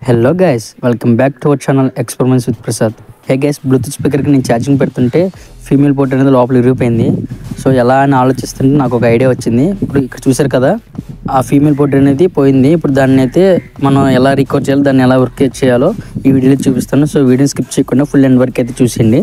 Hello guys, welcome back to our channel experiments with Prasad. Hey guys, Bluetooth స్పీకర్కి నేను charging పెడుతుంటే female port అనేది లోపల ఇరిగిపోయింది. సో ఎలా అని ఆలోచిస్తుంటే నాకు ఒక ఐడియా వచ్చింది. ఇప్పుడు ఇక్కడ చూసారు కదా, ఆ ఫీమేల్ పోర్ట్ అనేది పోయింది. ఇప్పుడు దాన్ని అయితే మనం ఎలా రికవర్ చేయాలో, దాన్ని ఎలా వర్క్ చేయాలో ఈ వీడియోలో చూపిస్తాను. సో వీడియోని స్కిప్ చేయకుండా ఫుల్ ఎండ్ వరకు అయితే చూసేయండి.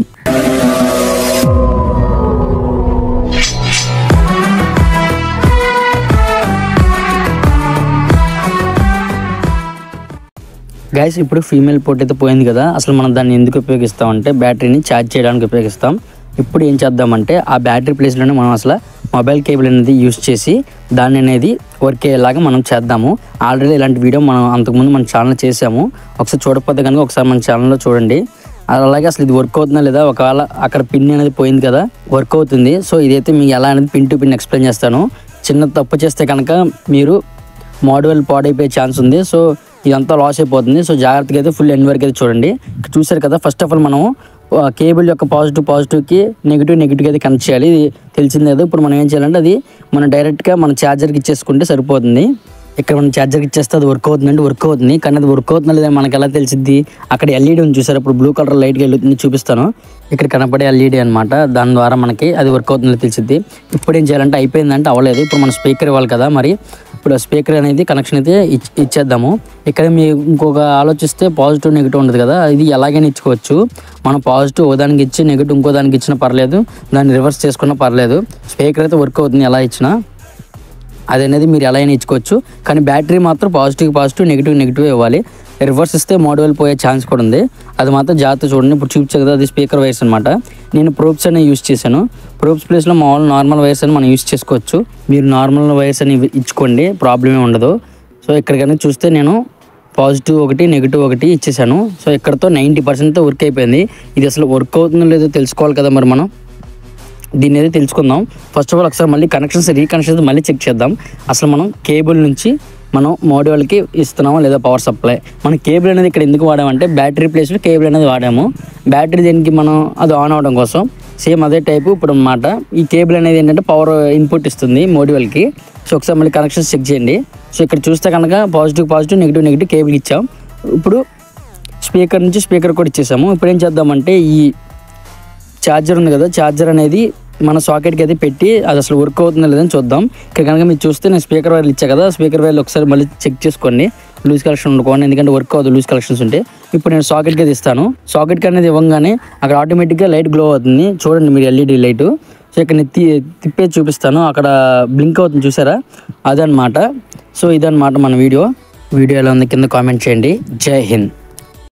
గైస్, ఇప్పుడు ఫీమేల్ పోర్ట్ అయితే పోయింది కదా. అసలు మనం దాన్ని ఎందుకు ఉపయోగిస్తామంటే బ్యాటరీని ఛార్జ్ చేయడానికి ఉపయోగిస్తాం. ఇప్పుడు ఏం చేద్దామంటే ఆ బ్యాటరీ ప్లేస్లోనే మనం అసలు మొబైల్ కేబుల్ అనేది యూస్ చేసి దాన్ని అనేది వర్క్ అయ్యేలాగా మనం చేద్దాము. ఆల్రెడీ ఇలాంటి వీడియో మనం అంతకుముందు మన ఛానల్ చేసాము. ఒకసారి చూడకపోతే కనుక ఒకసారి మన ఛానల్లో చూడండి. అలాగే అసలు ఇది వర్క్ అవుతుందా లేదా, ఒకవేళ అక్కడ పిన్ అనేది పోయింది కదా, వర్క్ అవుతుంది. సో ఇదైతే మీకు ఎలా అనేది పిన్ టు పిన్ ఎక్స్ప్లెయిన్ చేస్తాను. చిన్న తప్పు చేస్తే కనుక మీరు మోడల్ పాడైపోయే ఛాన్స్ ఉంది. సో ఇదంతా లాస్ అయిపోతుంది. సో జాగ్రత్తగా అయితే ఫుల్ ఎండ్ వరకు అయితే చూడండి. చూసారు కదా, ఫస్ట్ ఆఫ్ ఆల్ మనం కేబుల్ యొక్క పాజిటివ్కి నెగిటివ్ అయితే కనెక్ట్ చేయాలి. ఇది తెలిసింది కదా. ఇప్పుడు మనం ఏం చేయాలంటే అది మనం డైరెక్ట్గా మన ఛార్జర్కి ఇచ్చేసుకుంటే సరిపోతుంది. ఇక్కడ మనం ఛార్జర్కి ఇచ్చేస్తే అది వర్క్ అవుతుందంటే వర్క్ అవుతుంది. కానీ అది వర్క్ అవుతుందా లేదా మనకు ఎలా తెలిసిద్ది? అక్కడ ఎల్ఈడి ఉంది చూసారు, ఇప్పుడు బ్లూ కలర్ లైట్గా వెళ్తుంది, చూపిస్తాను. ఇక్కడ కనపడే ఎల్ఈడి అనమాట. దాని ద్వారా మనకి అది వర్క్ అవుతుందో తెలిసిద్ది. ఇప్పుడు ఏం చేయాలంటే అయిపోయిందంటే అవ్వలేదు. ఇప్పుడు మనం స్పీకర్ ఇవ్వాలి కదా, మరి ఇప్పుడు స్పీకర్ అనేది కనెక్షన్ అయితే ఇచ్చేద్దాము. ఇక్కడ మీరు ఇంకొక ఆలోచిస్తే పాజిటివ్ నెగిటివ్ ఉండదు కదా, ఇది ఎలాగైనా ఇచ్చుకోవచ్చు. మనం పాజిటివ్ ఓ దానికి ఇచ్చి నెగిటివ్ ఇంకో దానికి ఇచ్చినా పర్లేదు, దాన్ని రివర్స్ చేసుకున్నా పర్లేదు. స్పీకర్ అయితే వర్క్ అవుతుంది ఎలా ఇచ్చినా. అది అనేది మీరు ఎలా అయినా ఇచ్చుకోవచ్చు. కానీ బ్యాటరీ మాత్రం పాజిటివ్ నెగిటివ్ ఇవ్వాలి. రివర్స్ ఇస్తే మోడల్ పోయే ఛాన్స్ కూడా ఉంది. అది మాత్రం జాగ్రత్త చూడండి. ఇప్పుడు చూపించే కదా, అది స్పీకర్ వైర్స్ అనమాట. నేను ప్రోబ్స్ అనేవి యూస్ చేశాను. ప్రోబ్స్ ప్లేస్లో మామూలు నార్మల్ వైర్స్ అని మనం యూస్ చేసుకోవచ్చు. మీరు నార్మల్ వైర్స్ అని ఇచ్చుకోండి, ప్రాబ్లమే ఉండదు. సో ఇక్కడ కనుక చూస్తే నేను పాజిటివ్ ఒకటి నెగిటివ్ ఒకటి ఇచ్చేసాను. సో ఇక్కడతో 90% వర్క్ అయిపోయింది. ఇది అసలు వర్క్ అవుతుందో లేదో తెలుసుకోవాలి కదా, మరి మనం దీన్ని అయితే తెలుసుకుందాం. ఫస్ట్ ఆఫ్ ఆల్ ఒకసారి మళ్ళీ రీకనెక్షన్ మళ్ళీ చెక్ చేద్దాం. అసలు మనం కేబుల్ నుంచి మనం మోడ్యూల్కి ఇస్తున్నామా లేదా పవర్ సప్లై. మనం కేబుల్ అనేది ఇక్కడ ఎందుకు వాడామంటే బ్యాటరీ ప్లేస్లో కేబుల్ అనేది వాడాము. బ్యాటరీ దేనికి మనం అది ఆన్ అవ్వడం కోసం. సేమ్ అదే టైపు ఇప్పుడు అన్నమాట. ఈ కేబుల్ అనేది ఏంటంటే పవర్ ఇన్పుట్ ఇస్తుంది మోడ్యూల్కి. సో ఒకసారి మళ్ళీ కనెక్షన్స్ చెక్ చేయండి. సో ఇక్కడ చూస్తే కనుక పాజిటివ్ నెగిటివ్ కేబుల్ ఇచ్చాం. ఇప్పుడు స్పీకర్ నుంచి స్పీకర్ కూడా ఇచ్చేసాము. ఇప్పుడు ఏం చేద్దామంటే ఈ ఛార్జర్ ఉంది కదా, ఛార్జర్ అనేది మన సాకెట్కి అయితే పెట్టి అది అసలు వర్క్ అవుతుందో లేదని చూద్దాం. ఇక్కడ కనుక మీరు చూస్తే నేను స్పీకర్ వైర్లు ఇచ్చా కదా, స్పీకర్ వైర్లు ఒకసారి మళ్ళీ చెక్ చేసుకోండి. లూజ్ కలెక్షన్ ఉండుకోండి, ఎందుకంటే వర్క్ అవుతుంది లూజ్ కలెక్షన్స్ ఉంటే. ఇప్పుడు నేను సాకెట్కి అయితే ఇస్తాను. సాకెట్కి అనేది ఇవ్వగానే అక్కడ ఆటోమేటిక్గా లైట్ గ్లో అవుతుంది. చూడండి మీరు ఎల్ఈడి లైటు. సో ఇక్కడ నేను తిప్పేసి చూపిస్తాను, అక్కడ బ్లింక్ అవుతుంది చూసారా, అదనమాట. సో ఇదనమాట మన వీడియో ఎలా ఉంది కింద కామెంట్ చేయండి. జై హింద్.